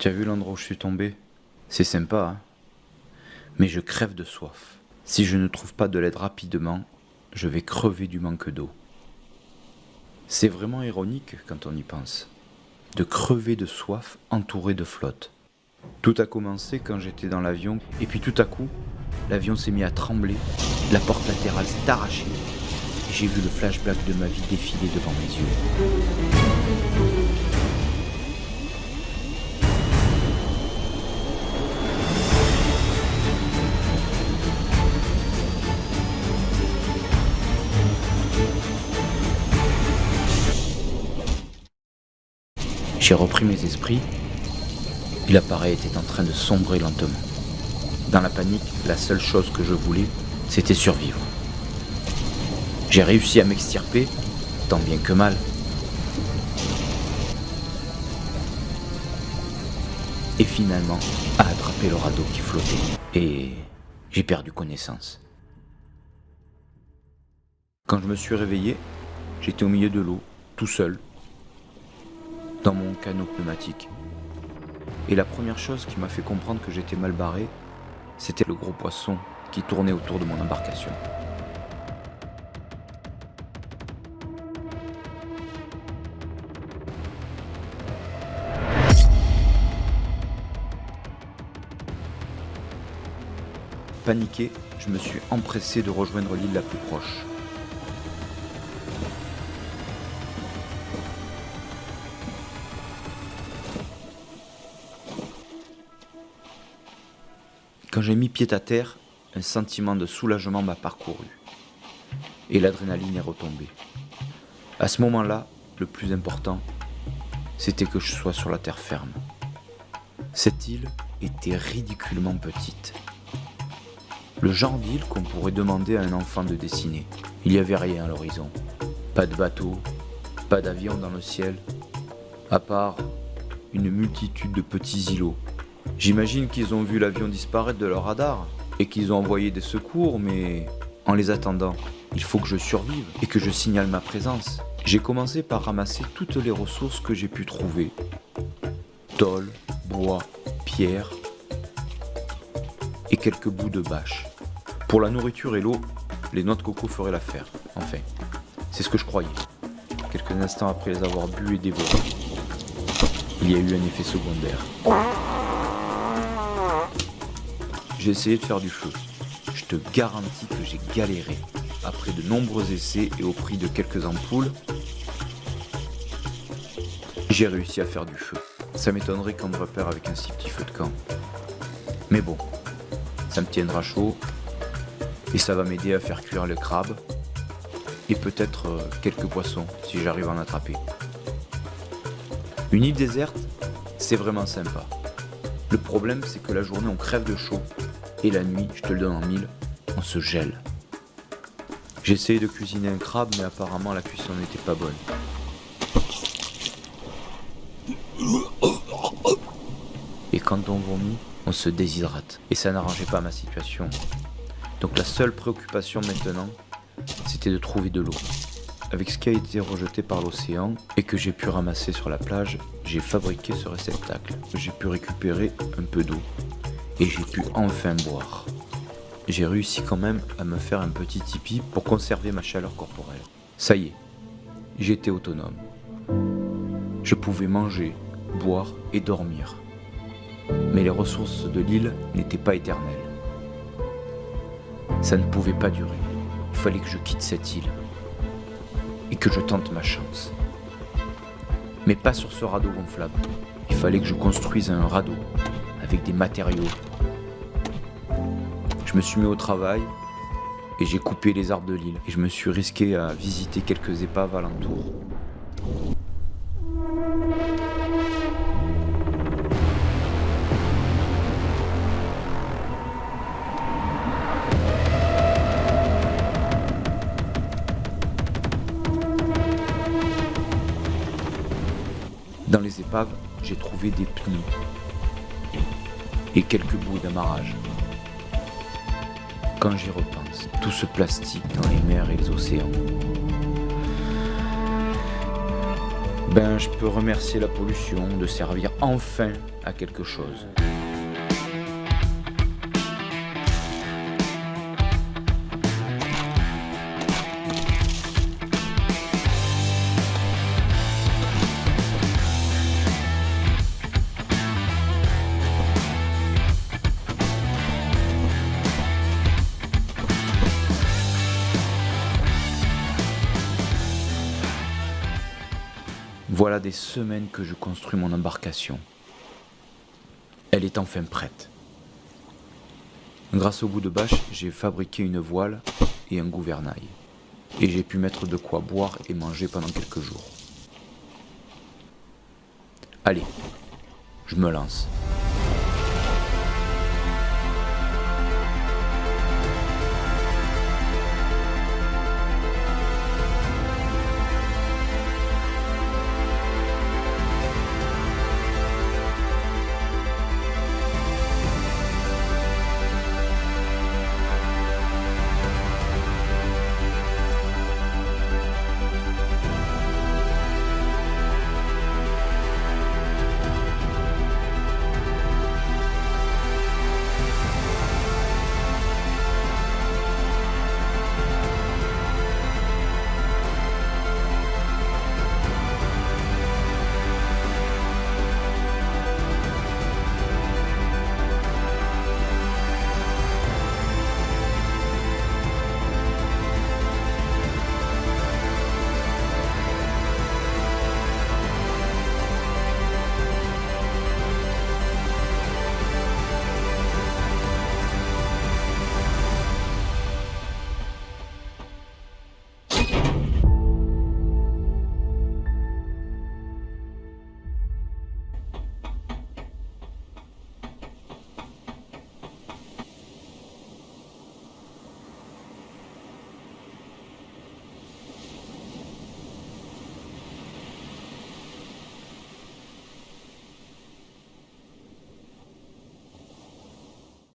Tu as vu l'endroit où je suis tombé? C'est sympa, hein? Mais je crève de soif. Si je ne trouve pas de l'aide rapidement, je vais crever du manque d'eau. C'est vraiment ironique quand on y pense, de crever de soif entouré de flotte. Tout a commencé quand j'étais dans l'avion, et puis tout à coup, l'avion s'est mis à trembler, la porte latérale s'est arrachée, et j'ai vu le flashback de ma vie défiler devant mes yeux. J'ai repris mes esprits, et l'appareil était en train de sombrer lentement. Dans la panique, la seule chose que je voulais, c'était survivre. J'ai réussi à m'extirper, tant bien que mal. Et finalement, à attraper le radeau qui flottait. Et j'ai perdu connaissance. Quand je me suis réveillé, j'étais au milieu de l'eau, tout seul, dans mon canot pneumatique. Et la première chose qui m'a fait comprendre que j'étais mal barré, c'était le gros poisson qui tournait autour de mon embarcation. Paniqué, je me suis empressé de rejoindre l'île la plus proche. Quand j'ai mis pied à terre, un sentiment de soulagement m'a parcouru. Et l'adrénaline est retombée. À ce moment-là, le plus important, c'était que je sois sur la terre ferme. Cette île était ridiculement petite. Le genre d'île qu'on pourrait demander à un enfant de dessiner. Il n'y avait rien à l'horizon. Pas de bateau, pas d'avion dans le ciel, à part une multitude de petits îlots. J'imagine qu'ils ont vu l'avion disparaître de leur radar et qu'ils ont envoyé des secours, mais en les attendant, il faut que je survive et que je signale ma présence. J'ai commencé par ramasser toutes les ressources que j'ai pu trouver. Tôle, bois, pierre et quelques bouts de bâche. Pour la nourriture et l'eau, les noix de coco feraient l'affaire. Enfin, c'est ce que je croyais. Quelques instants après les avoir bu et dévorés, il y a eu un effet secondaire. J'ai essayé de faire du feu. Je te garantis que j'ai galéré. Après de nombreux essais et au prix de quelques ampoules, j'ai réussi à faire du feu. Ça m'étonnerait qu'on me repère avec un si petit feu de camp. Mais bon, ça me tiendra chaud et ça va m'aider à faire cuire le crabe et peut-être quelques poissons si j'arrive à en attraper. Une île déserte, c'est vraiment sympa. Le problème, c'est que la journée on crève de chaud et la nuit, je te le donne en mille, on se gèle. J'ai essayé de cuisiner un crabe, mais apparemment la cuisson n'était pas bonne. Et quand on vomit, on se déshydrate. Et ça n'arrangeait pas ma situation. Donc la seule préoccupation maintenant, c'était de trouver de l'eau. Avec ce qui a été rejeté par l'océan et que j'ai pu ramasser sur la plage, j'ai fabriqué ce réceptacle. J'ai pu récupérer un peu d'eau. Et j'ai pu enfin boire. J'ai réussi quand même à me faire un petit tipi pour conserver ma chaleur corporelle. Ça y est, j'étais autonome. Je pouvais manger, boire et dormir. Mais les ressources de l'île n'étaient pas éternelles. Ça ne pouvait pas durer. Il fallait que je quitte cette île et que je tente ma chance. Mais pas sur ce radeau gonflable. Il fallait que je construise un radeau avec des matériaux. Je me suis mis au travail et j'ai coupé les arbres de l'île et je me suis risqué à visiter quelques épaves alentour. Dans les épaves, j'ai trouvé des pneus et quelques bouts d'amarrage. Quand j'y repense, tout ce plastique dans les mers et les océans. Ben, je peux remercier la pollution de servir enfin à quelque chose. Voilà des semaines que je construis mon embarcation. Elle est enfin prête. Grâce au bout de bâche, j'ai fabriqué une voile et un gouvernail. Et j'ai pu mettre de quoi boire et manger pendant quelques jours. Allez, je me lance.